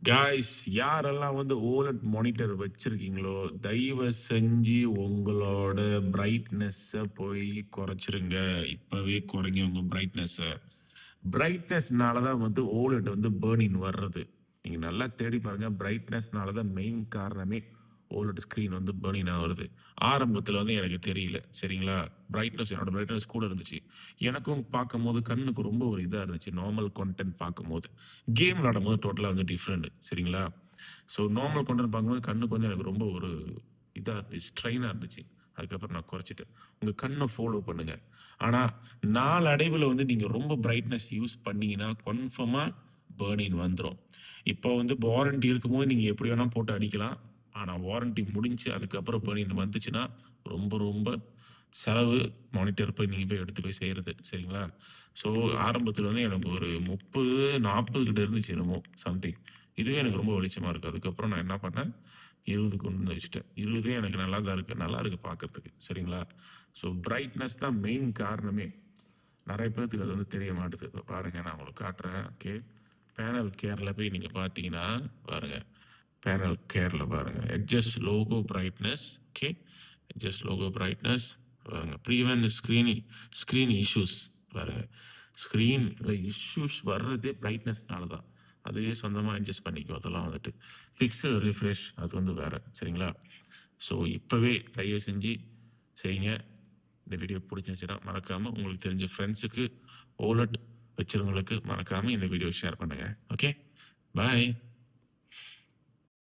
Guys யாரெல்லாம் வந்து OLED monitor வச்சிருக்கீங்களோ தயவு செஞ்சு உங்களோட பிரைட்னஸை போய் குறைச்சிருங்க. இப்பவே குறைங்க உங்க பிரைட்னஸை. பிரைட்னஸ்னால தான் வந்து ஓலட் வந்து பேர்னிங் வர்றது. நீங்கள் நல்லா தேடி பாருங்க. பிரைட்னஸ்னால தான் மெயின் காரணமே ஓலட் ஸ்க்ரீன் வந்து பேர்னிங் ஆகுறது. ஆரம்பத்தில் வந்து எனக்கு தெரியல, சரிங்களா? பிரைட்னஸ் என்னோட பிரைட்னஸ் கூட இருந்துச்சு. எனக்கும் பார்க்கும்போது கண்ணுக்கு ரொம்ப ஒரு இதாக இருந்துச்சு. நார்மல் கான்டென்ட் பார்க்கும்போது கேம் விளாடும்போது டோட்டலாக வந்து டிஃப்ரெண்ட், சரிங்களா? ஸோ நார்மல் கான்டென்ட் பார்க்கும்போது கண்ணுக்கு வந்து எனக்கு ரொம்ப ஒரு இதாக இருந்துச்சு, ஸ்ட்ரெயினாக இருந்துச்சு. அதுக்கப்புறம் நான் குறைச்சிட்டேன். உங்கள் கண்ணை ஃபாலோ பண்ணுங்க. ஆனால் நாளடைவில் வந்து நீங்கள் ரொம்ப பிரைட்னஸ் யூஸ் பண்ணீங்கன்னா கன்ஃபார்மாக பேர்னிங் வந்துடும். இப்போ வந்து வாரண்டி இருக்கும்போது நீங்கள் எப்படி வேணால் போட்டு அடிக்கலாம். ஆனால் வாரண்டி முடிஞ்சு அதுக்கப்புறம் பேர்னிங் வந்துச்சுன்னா ரொம்ப ரொம்ப செலவு. மானிட்டர் போய் நீங்கள் போய் எடுத்து போய் செய்கிறது, சரிங்களா? ஸோ ஆரம்பத்தில் வந்து எனக்கு ஒரு 30-40 கிட்ட இருந்துச்சு என்னமோ சம்திங். இதுவே எனக்கு ரொம்ப வெளிச்சமாக இருக்குது. அதுக்கப்புறம் நான் என்ன பண்ணேன், 20 கொண்டு வந்து வச்சுட்டேன். 20 எனக்கு நல்லா தான் இருக்குது, நல்லா இருக்குது பார்க்கறதுக்கு, சரிங்களா? ஸோ பிரைட்னஸ் தான் மெயின் காரணமே. நிறைய பேர்த்துக்கு அது வந்து தெரிய மாட்டுது. இப்போ பாருங்கள், நான் உங்களுக்கு காட்டுறேன். ஓகே, பேனல் கேரில் போய் நீங்கள் பார்த்தீங்கன்னா பாருங்கள், பேனல் கேரில் பாருங்கள், edges logo brightness. Okay, edges logo brightness பாருங்க. ப்ரீவென்ட் ஸ்க்ரீன் இஷ்யூஸ் பாருங்க. ஸ்க்ரீனில் இஷ்யூஸ் வர்றதே பிரைட்னஸ்னால தான். அதுவே சொந்தமாக அட்ஜஸ்ட் பண்ணிக்கும். அதெல்லாம் வந்துட்டு பிக்சல் ரிஃப்ரெஷ் அது வந்து வேறு, சரிங்களா? ஸோ இப்போவே தயவு செஞ்சு செய்யுங்க. இந்த வீடியோ பிடிச்சிருந்துச்சுன்னா மறக்காமல் உங்களுக்கு தெரிஞ்ச ஃப்ரெண்ட்ஸுக்கு ஓலட் வச்சுருவங்களுக்கு மறக்காமல் இந்த வீடியோ ஷேர் பண்ணுங்கள். ஓகே, பாய்.